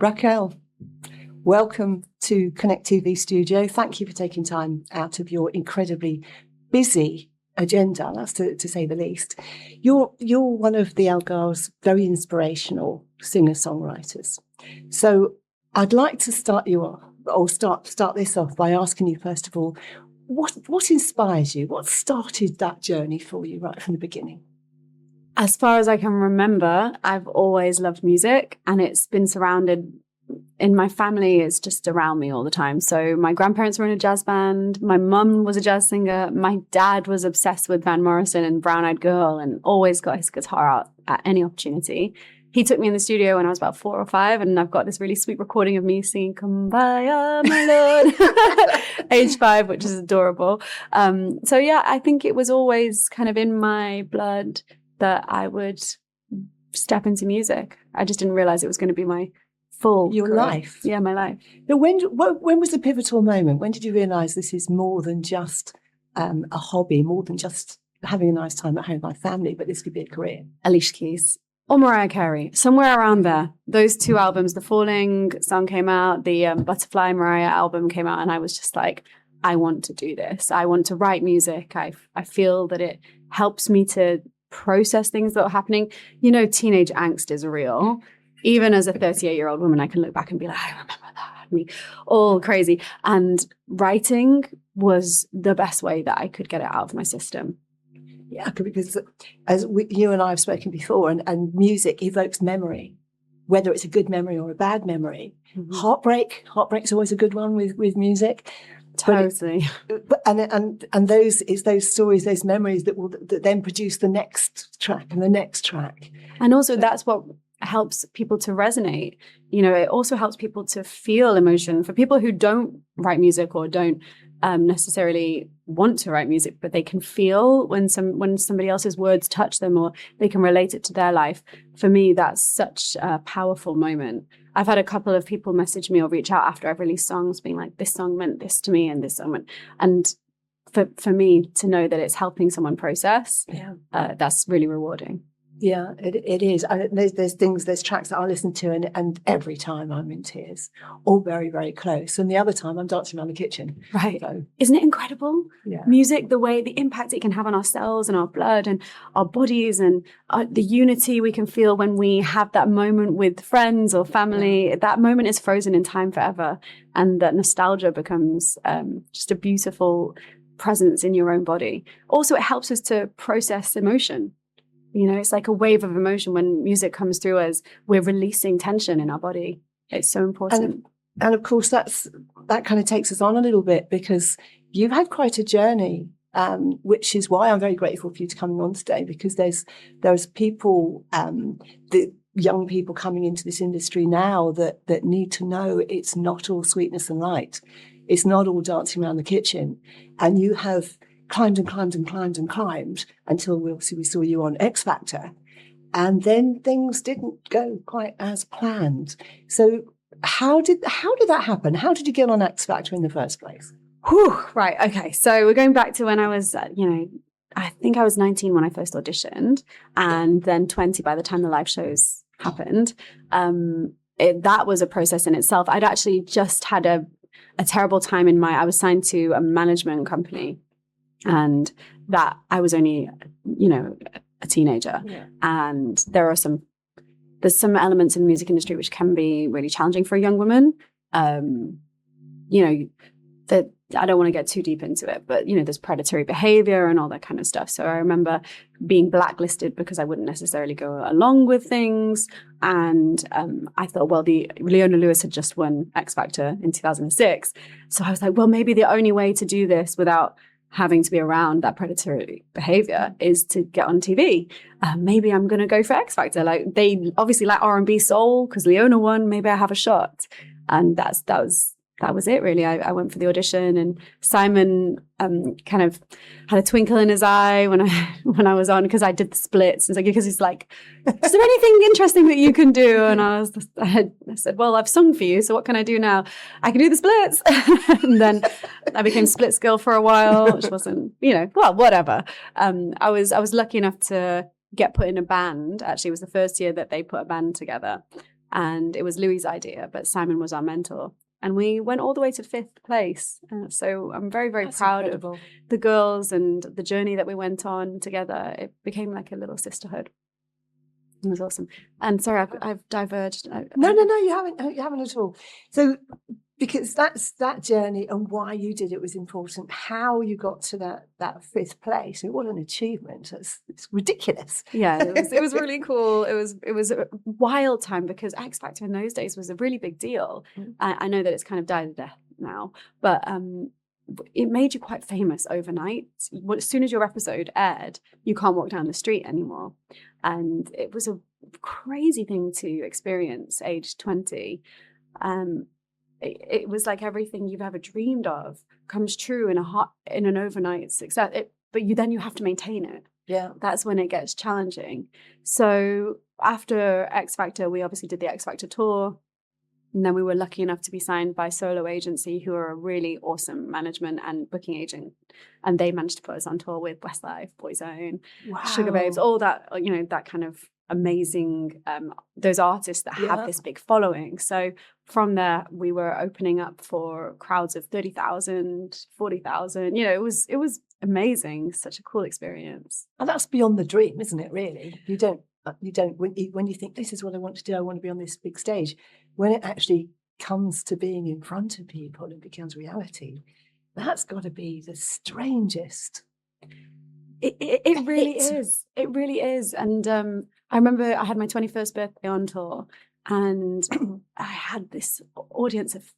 Raquel, welcome to Connect TV Studio. Thank you for taking time out of your incredibly busy agenda, that's to say the least. You're one of the Algarve's very inspirational singer-songwriters. So I'd like to start this off by asking you, first of all, what inspires you? What started that journey for you right from the beginning? As far as I can remember, I've always loved music, and it's been surrounded in my family. It's just around me all the time. So my grandparents were in a jazz band. My mum was a jazz singer. My dad was obsessed with Van Morrison and Brown Eyed Girl and always got his guitar out at any opportunity. He took me in the studio when I was about 4 or 5, and I've got this really sweet recording of me singing Kumbaya, my Lord, age 5, which is adorable. So yeah, I think it was always kind of in my blood that I would step into music. I just didn't realize it was going to be my your career. Life. Yeah, my life. But when was the pivotal moment? When did you realize this is more than just a hobby, more than just having a nice time at home with my family, but this could be a career? Alicia Keys or Mariah Carey, somewhere around there. Those 2 albums, the Falling song came out, the Butterfly Mariah album came out, and I was just like, I want to do this. I want to write music. I feel that it helps me to process things that are happening. You know, teenage angst is real. Even as a 38-year-old woman, I can look back and be like, I remember that, had me all crazy. And writing was the best way that I could get it out of my system. Yeah, because you and I have spoken before, and music evokes memory, whether it's a good memory or a bad memory. Mm-hmm. Heartbreak's always a good one with music. Totally. And those stories, those memories that then produce the next track and the next track. And also that's what helps people to resonate. You know, it also helps people to feel emotion. For people who don't write music or don't necessarily want to write music, but they can feel when somebody else's words touch them, or they can relate it to their life. For me, that's such a powerful moment. I've had a couple of people message me or reach out after I've released songs being like, this song meant this to me and this song meant, and for me to know that it's helping someone process, that's really rewarding. Yeah, it is. There's tracks that I listen to, and every time I'm in tears, all very, very close. And the other time I'm dancing around the kitchen. Right. So, isn't it incredible? Yeah. Music, the impact it can have on our cells and our blood and our bodies, and the unity we can feel when we have that moment with friends or family. Yeah. That moment is frozen in time forever. And that nostalgia becomes just a beautiful presence in your own body. Also, it helps us to process emotion. You know, it's like a wave of emotion when music comes through us. We're releasing tension in our body. It's so important. And of course, that kind of takes us on a little bit, because you've had quite a journey, which is why I'm very grateful for you to coming on today, because there's people, the young people coming into this industry now that need to know it's not all sweetness and light. It's not all dancing around the kitchen. And you have climbed until we saw you on X Factor, and then things didn't go quite as planned. So how did that happen? How did you get on X Factor in the first place? Whew, right. Okay. So we're going back to when I was, I think I was 19 when I first auditioned, and then 20 by the time the live shows happened. That was a process in itself. I'd actually just had a terrible time I was signed to a management company. And that I was only, a teenager. Yeah. And there's some elements in the music industry which can be really challenging for a young woman. That I don't want to get too deep into it, but there's predatory behavior and all that kind of stuff. So I remember being blacklisted because I wouldn't necessarily go along with things. And I thought, well, Leona Lewis had just won X Factor in 2006. So I was like, well, maybe the only way to do this without having to be around that predatory behavior is to get on TV. Maybe I'm going to go for X Factor. Like, they obviously like R&B soul because Leona won. Maybe I have a shot. And that was it, really. I went for the audition, and Simon kind of had a twinkle in his eye when I was on, because I did the splits. And so, because he's like, is there anything interesting that you can do? And I said, well, I've sung for you, so what can I do now? I can do the splits. And then I became splits girl for a while, which wasn't, well, whatever. I was lucky enough to get put in a band. Actually, it was the first year that they put a band together. and it was Louis's idea, but Simon was our mentor. And we went all the way to 5th place. So I'm very, very proud of the girls and the journey that we went on together. It became like a little sisterhood. It was awesome. And sorry, I've diverged. No, you haven't at all. So, because that's that journey and why you did it was important. How you got to that 5th place, what an achievement! It's ridiculous. Yeah, it was really cool. It was a wild time because X Factor in those days was a really big deal. I know that it's kind of died a death now, but it made you quite famous overnight. As soon as your episode aired, you can't walk down the street anymore. And it was a crazy thing to experience, age 20. It was like everything you've ever dreamed of comes true in an overnight success. But you have to maintain it. Yeah, that's when it gets challenging. So after X Factor, we obviously did the X Factor tour. And then we were lucky enough to be signed by Solo Agency, who are a really awesome management and booking agent. And they managed to put us on tour with Westlife, Boyzone, Sugar Babes, all that, that kind of amazing, those artists that have this big following. So from there, we were opening up for crowds of 30,000, 40,000. It was amazing. Such a cool experience. And that's beyond the dream, isn't it, really? You don't when you think this is what I want to do, I want to be on this big stage, when it actually comes to being in front of people and becomes reality, that's got to be the strangest. It really is. It really is. And I remember I had my 21st birthday on tour, and I had this audience of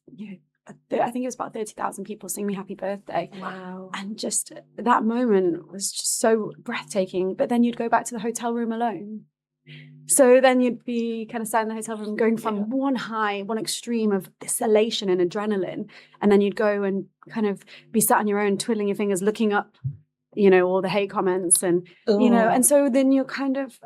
I think it was about 30,000 people sing me happy birthday. Wow. And just that moment was just so breathtaking. But then you'd go back to the hotel room alone. So then you'd be kind of sat in the hotel room going from one extreme of this elation and adrenaline. And then you'd go and kind of be sat on your own, twiddling your fingers, looking up, all the hate comments and, and so then you're kind of,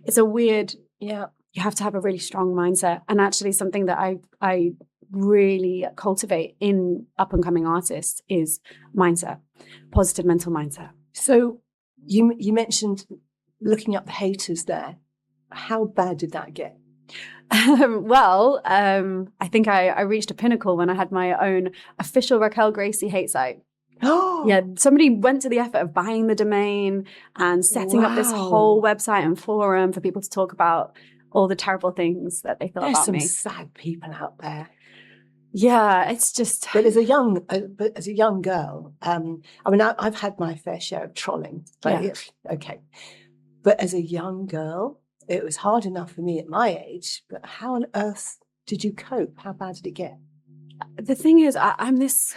it's a weird, you have to have a really strong mindset. And actually something that I really cultivate in up and coming artists is mindset, positive mental mindset. So you mentioned looking up the haters there. How bad did that get? Well, I think I reached a pinnacle when I had my own official Raquel Gracie hate site. Oh, yeah, somebody went to the effort of buying the domain and setting up this whole website and forum for people to talk about all the terrible things that they thought about me. There's some sad people out there. Yeah, it's just. But as a young girl, I've had my fair share of trolling. Okay, but as a young girl, it was hard enough for me at my age. But how on earth did you cope? How bad did it get? The thing is, I'm this,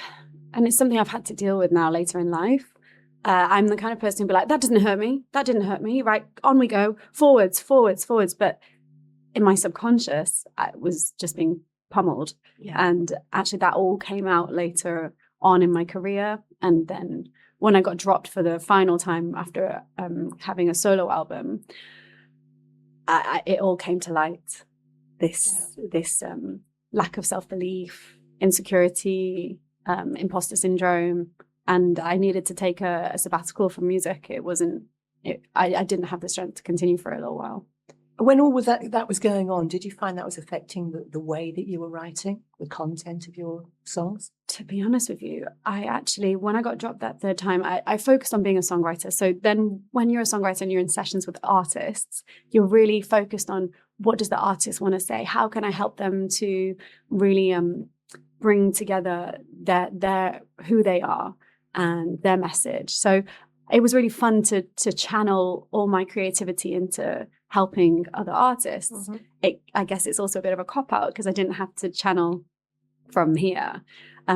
and it's something I've had to deal with now later in life. I'm the kind of person who'd be like, that doesn't hurt me. That didn't hurt me. Right, on we go. Forwards. But in my subconscious, I was just being pummeled. Yeah. And actually that all came out later on in my career. And then when I got dropped for the final time after having a solo album, it all came to light. This lack of self-belief, insecurity, imposter syndrome. And I needed to take a sabbatical from music. I didn't have the strength to continue for a little while. When all that was going on, did you find that was affecting the way that you were writing, the content of your songs? To be honest with you, when I got dropped that 3rd time, I focused on being a songwriter. So then when you're a songwriter and you're in sessions with artists, you're really focused on what does the artist want to say? How can I help them to really bring together their who they are and their message? So it was really fun to channel all my creativity into helping other artists. Mm-hmm. I guess it's also a bit of a cop-out because I didn't have to channel from here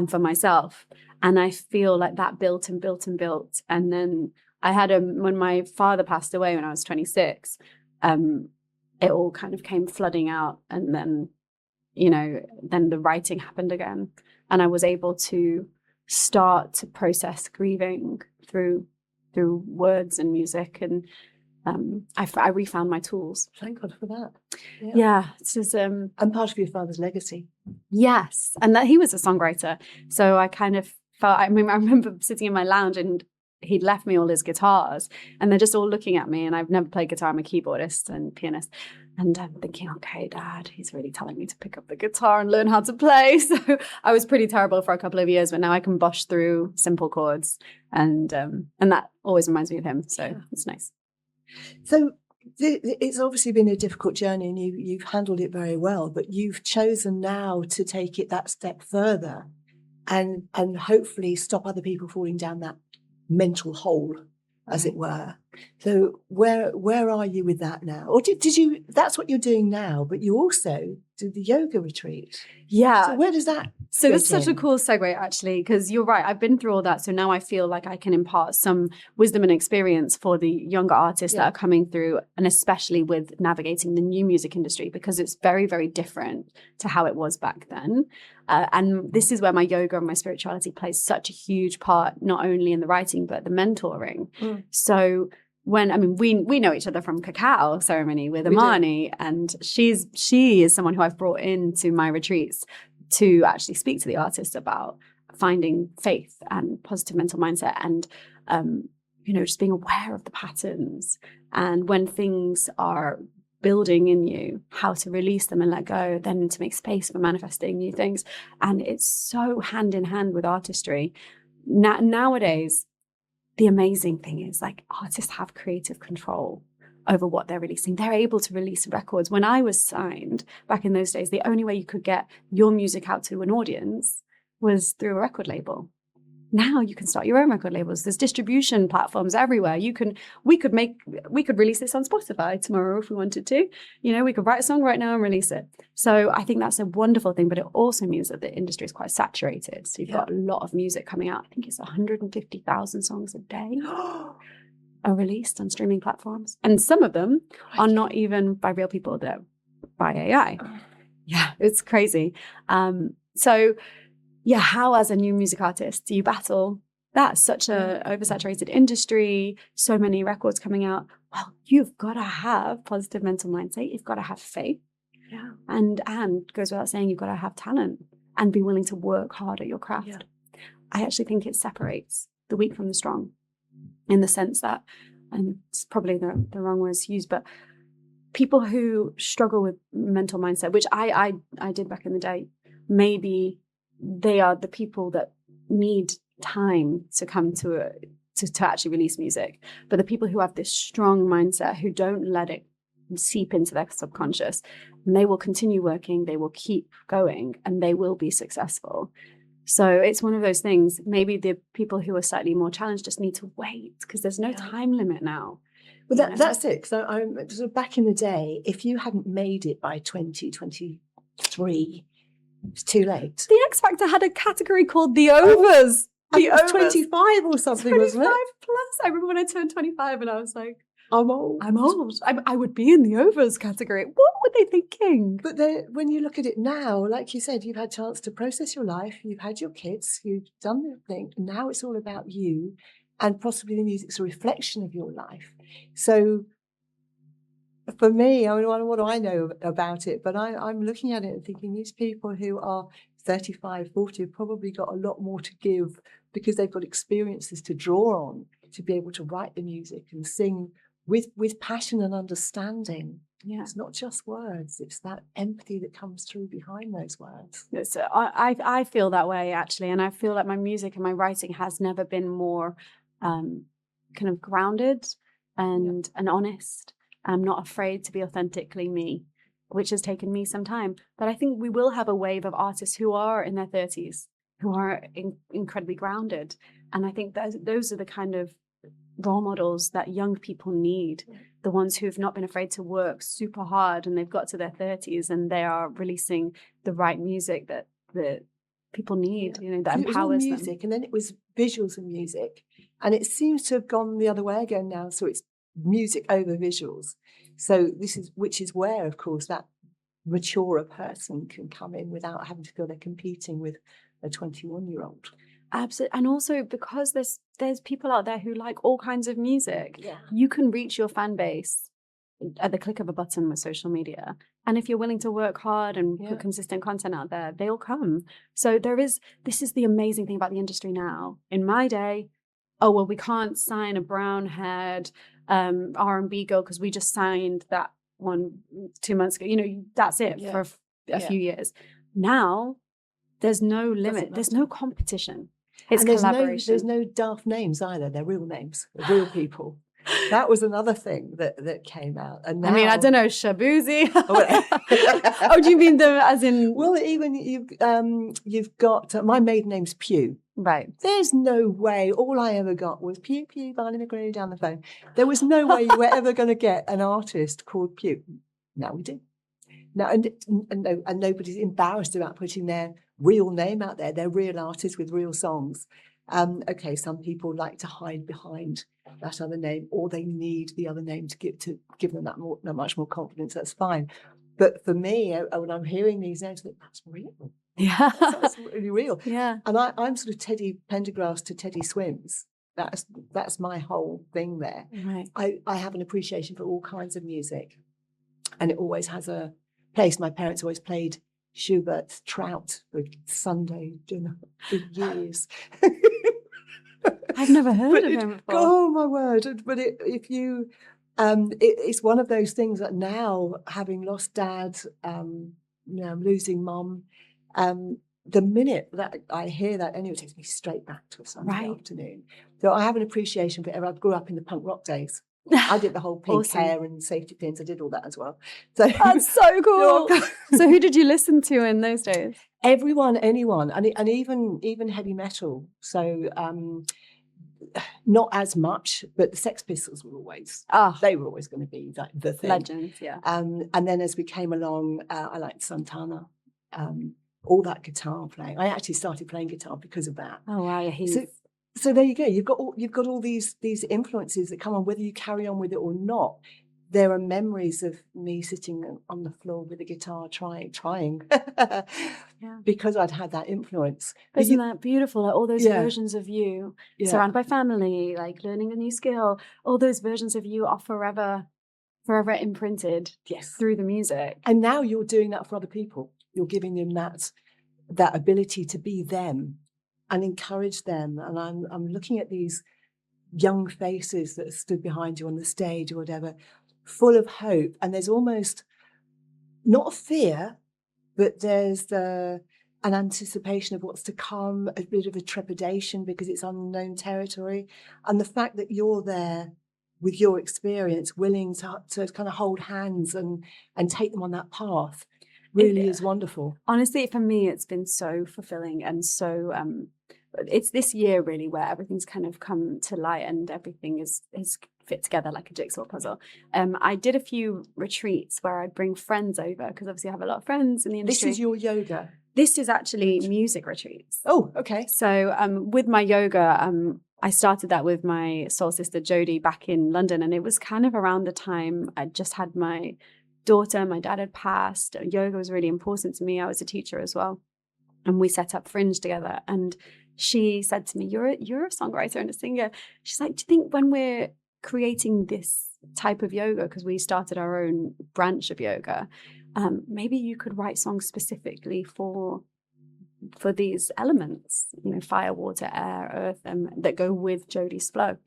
for myself. And I feel like that built and built and built. And then I had when my father passed away when I was 26, it all kind of came flooding out. And then, then the writing happened again. And I was able to start to process grieving through words and music, and I refound my tools. Thank God for that. Yeah, it's just and part of your father's legacy. Yes, and that he was a songwriter, so I kind of felt. I remember sitting in my lounge and he'd left me all his guitars, and they're just all looking at me. And I've never played guitar. I'm a keyboardist and pianist. And I'm thinking, okay, Dad, he's really telling me to pick up the guitar and learn how to play. So I was pretty terrible for a couple of years, but now I can bosh through simple chords. And that always reminds me of him. So it's nice. So it's obviously been a difficult journey, and you've handled it very well, but you've chosen now to take it that step further and hopefully stop other people falling down that mental hole, as it were. So where are you with that now? Or did you, that's what you're doing now, but you also do the yoga retreat. Yeah. So where does that So fit this is such a in? cool segue, actually, because you're right. I've been through all that. So now I feel like I can impart some wisdom and experience for the younger artists that are coming through, and especially with navigating the new music industry, because it's very, very different to how it was back then. And this is where my yoga and my spirituality plays such a huge part, not only in the writing, but the mentoring. So we know each other from Cacao Ceremony with Amani, and she is someone who I've brought into my retreats to actually speak to the artists about finding faith and positive mental mindset, and just being aware of the patterns, and when things are building in you, how to release them and let go, then to make space for manifesting new things. And it's so hand in hand with artistry. Nowadays, the amazing thing is, like, artists have creative control over what they're releasing. They're able to release records. When I was signed back in those days, the only way you could get your music out to an audience was through a record label. Now you can start your own record labels. There's distribution platforms everywhere. We could release this on Spotify tomorrow if we wanted to. We could write a song right now and release it. So I think that's a wonderful thing, but it also means that the industry is quite saturated. So you've got a lot of music coming out. I think it's 150,000 songs a day are released on streaming platforms. And some of them are not even by real people, they're by AI. Yeah, it's crazy. How as a new music artist do you battle that? Such a oversaturated industry, so many records coming out. Well, you've got to have positive mental mindset. You've got to have faith. Yeah. And goes without saying, you've got to have talent and be willing to work hard at your craft. Yeah. I actually think it separates the weak from the strong, in the sense that, and it's probably the wrong words to use, but people who struggle with mental mindset, which I did back in the day, maybe they are the people that need time to come to actually release music. But the people who have this strong mindset, who don't let it seep into their subconscious, and they will continue working, they will keep going, and they will be successful. So it's one of those things. Maybe the people who are slightly more challenged just need to wait, because there's no time limit now. Well, that's it. So back in the day, if you hadn't made it by 2023, it's too late. The X Factor had a category called the Overs. The Overs. 25 or something, wasn't it? 25 plus. I remember when I turned 25 and I was like, I'm old. I would be in the Overs category. What were they thinking? But when you look at it now, like you said, you've had a chance to process your life. You've had your kids. You've done the thing. Now it's all about you. And possibly the music's a reflection of your life. So for me, what do I know about it? But I'm looking at it and thinking, these people who are 35, 40 have probably got a lot more to give, because they've got experiences to draw on to be able to write the music and sing with passion and understanding. Yeah. It's not just words, it's that empathy that comes through behind those words. So I feel that way, actually, and I feel like my music and my writing has never been more kind of grounded and honest. I'm not afraid to be authentically me, which has taken me some time. But I think we will have a wave of artists who are in their 30s, who are incredibly grounded. And I think those are the kind of role models that young people need, the ones who've not been afraid to work super hard, and they've got to their 30s and they are releasing the right music that people need, that empowers them. Music, and then it was visuals and music. And it seems to have gone the other way again now. So it's music over visuals. So which is where, of course, that maturer person can come in without having to feel they're competing with a 21-year-old. Absolutely. And also because there's people out there who like all kinds of music. Yeah. You can reach your fan base at the click of a button with social media. And if you're willing to work hard and put consistent content out there, they'll come. So this is the amazing thing about the industry now. In my day, oh, well, we can't sign a brown-haired R&B girl because we just signed that one 2 months ago. You know, that's it Yeah. for a Yeah. few years. Now, there's no limit. There's no competition. It's collaboration. There's no daft names either. They're real names, they're real people. That was another thing that came out. And now, I mean, I don't know, Shabuzi. well- Oh, do you mean the as in? Well, even you've got my maiden name's Pugh. Right. There's no way. All I ever got was Pew Pew, Barney McGrew down the phone. There was no way you were ever going to get an artist called Pew. Now we do. Now and nobody's embarrassed about putting their real name out there. They're real artists with real songs. Okay, some people like to hide behind that other name, or they need the other name to give them that much more confidence. That's fine. But for me, when I'm hearing these names, I think that's real. Yeah. That's really real. Yeah. And I'm sort of Teddy Pendergrass to Teddy Swims. That's my whole thing there. Right. I have an appreciation for all kinds of music, and it always has a place. My parents always played Schubert's Trout for Sunday dinner for years. I've never heard of him before. Oh my word! But it's one of those things that now, having lost dad, losing mum, the minute that I hear that, anyway, it takes me straight back to a Sunday Right. afternoon. So I have an appreciation for it. I grew up in the punk rock days. I did the whole pink Awesome. hair and safety pins. I did all that as well. So That's so cool. So who did you listen to in those days? everyone, anyone, and even heavy metal. So not as much, but the Sex Pistols were always. Oh, They were always going to be like the thing. legends, yeah. And then as we came along, I liked Santana, all that guitar playing. I actually started playing guitar because of that. Oh wow, yeah, he's So there you go. You've got all these influences that come on, whether you carry on with it or not. There are memories of me sitting on the floor with a guitar trying, because I'd had that influence. But Isn't that beautiful? Like all those Yeah. versions of you, yeah. surrounded by family, like learning a new skill. All those versions of you are forever imprinted Yes. through the music. And now you're doing that for other people. You're giving them that ability to be them and encourage them. And I'm looking at these young faces that stood behind you on the stage or whatever, full of hope. And there's almost not a fear, but there's an anticipation of what's to come, a bit of a trepidation because it's unknown territory. And the fact that you're there with your experience, willing to kind of hold hands and take them on that path really is wonderful. Honestly, for me, it's been so fulfilling and so it's this year really where everything's kind of come to light and everything is fit together like a jigsaw puzzle. I did a few retreats where I'd bring friends over because obviously I have a lot of friends in the This industry. is your yoga. This is actually music retreats. Oh, okay. So with my yoga, I started that with my soul sister Jodie back in London, and it was kind of around the time I just had my daughter. My dad had passed. Yoga was really important to me. I was a teacher as well, and we set up Fringe together. And she said to me, "You're a songwriter and a singer." She's like, "Do you think when we're creating this type of yoga, because we started our own branch of yoga, maybe you could write songs specifically for these elements, fire, water, air, earth, that go with Jodie's flow."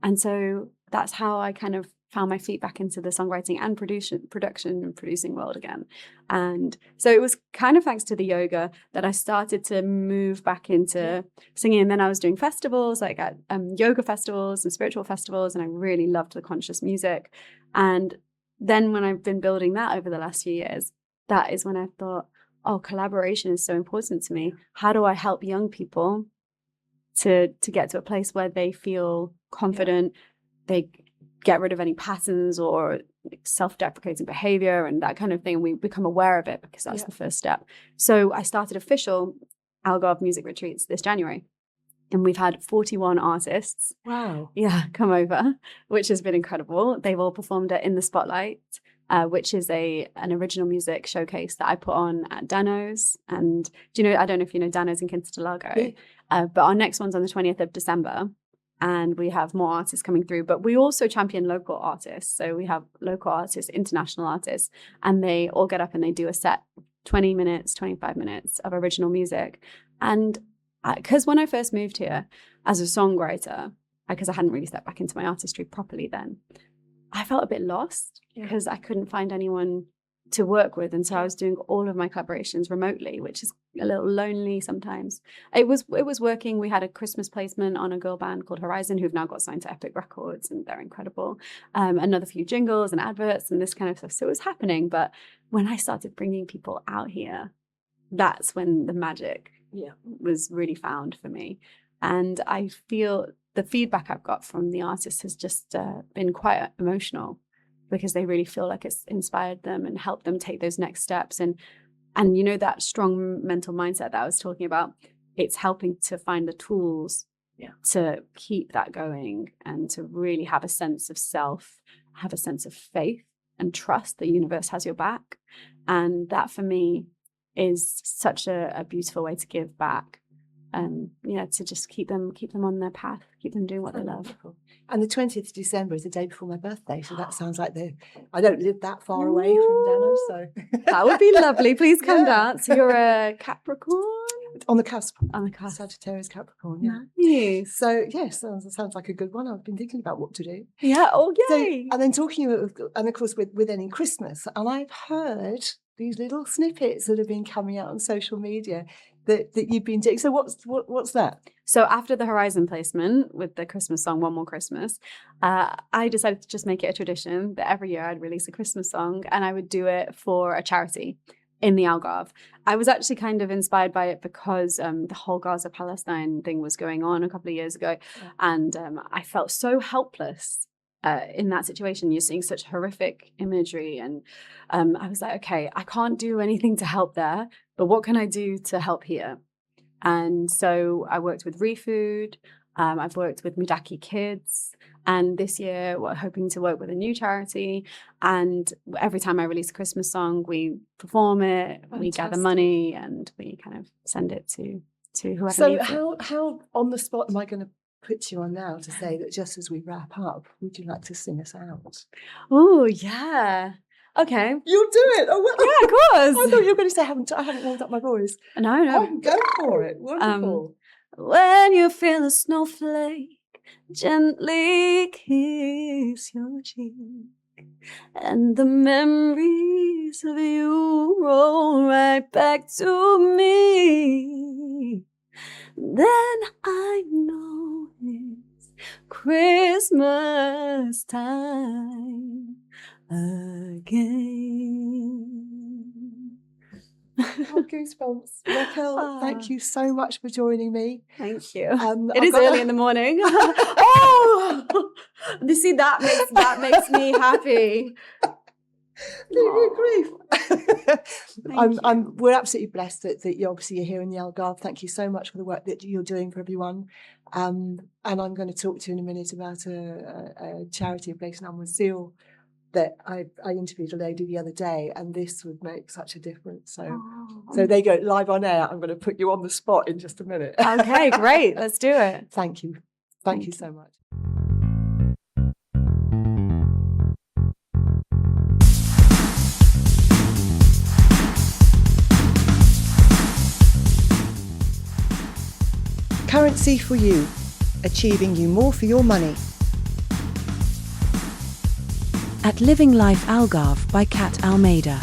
And so that's how I kind of found my feet back into the songwriting and production and producing world again. And so it was kind of thanks to the yoga that I started to move back into singing. And then I was doing festivals, like at yoga festivals and spiritual festivals, and I really loved the conscious music. And then when I've been building that over the last few years, that is when I thought, oh, collaboration is so important to me. How do I help young people to get to a place where they feel confident, they get rid of any patterns or self-deprecating behavior and that kind of thing. We become aware of it because that's the first step. So I started official Algarve music retreats this January, and we've had 41 artists. Wow. Yeah, come over, which has been incredible. They've all performed at In the Spotlight, which is an original music showcase that I put on at Dano's. And I don't know if you know Dano's in Kinstalago, but our next one's on the 20th of December. And we have more artists coming through, but we also champion local artists. So we have local artists, international artists, and they all get up and they do a set, 20 minutes, 25 minutes of original music. And because when I first moved here as a songwriter, because I hadn't really stepped back into my artistry properly then, I felt a bit lost because I couldn't find anyone to work with. And so I was doing all of my collaborations remotely, which is a little lonely sometimes. It was working. We had a Christmas placement on a girl band called Horizon, who've now got signed to Epic Records, and they're incredible. Another few jingles and adverts and this kind of stuff. So it was happening. But when I started bringing people out here, that's when the magic was really found for me. And I feel the feedback I've got from the artists has just been quite emotional, because they really feel like it's inspired them and helped them take those next steps. And you know, that strong mental mindset that I was talking about, it's helping to find the tools to keep that going and to really have a sense of self, have a sense of faith and trust the universe has your back. And that for me is such a beautiful way to give back. To just keep them on their path, keep them doing what they love. And the 20th of December is the day before my birthday, so that sounds like I don't live that far away from Dana, so that would be lovely. Please come down. So you're a Capricorn? On the cusp. On the cusp. Sagittarius Capricorn, yeah. Nice. So yes, sounds like a good one. I've been thinking about what to do. Yeah. Oh, yay. So, and then talking about, and of course with any Christmas, and I've heard these little snippets that have been coming out on social media that you've been doing. So what's that? So after the Horizon placement with the Christmas song, One More Christmas, I decided to just make it a tradition that every year I'd release a Christmas song, and I would do it for a charity in the Algarve. I was actually kind of inspired by it because the whole Gaza-Palestine thing was going on a couple of years ago. Yeah. And I felt so helpless in that situation. You're seeing such horrific imagery. And I was like, okay, I can't do anything to help there, but what can I do to help here? And so I worked with ReFood. I've worked with Mudaki Kids. And this year we're hoping to work with a new charity. And every time I release a Christmas song, we perform it, Fantastic. We gather money, and we kind of send it to whoever. So how on the spot am I going to put you on now to say that just as we wrap up, would you like to sing us out? Oh, yeah. Okay. You'll do it. Oh, well. Yeah, of course. I thought you were going to say I haven't warmed up my voice. No. Go for it. Wonderful. When you feel a snowflake gently kiss your cheek, and the memories of you roll right back to me, then I know it's Christmas time again. Oh, goosebumps. Raquel, thank you so much for joining me. Thank you. It is early in the morning. Oh, you see, that makes me happy. Grief. We're absolutely blessed that you obviously are here in the Algarve. Thank you so much for the work that you're doing for everyone. And I'm going to talk to you in a minute about a charity, A Place in Unwith Zeal, that I interviewed a lady the other day, and this would make such a difference. So they go live on air. I'm going to put you on the spot in just a minute. Okay, great. Let's do it. Thank you. Thank you so much. Currency for You, achieving you more for your money. At Living Life Algarve by Kat Almeida.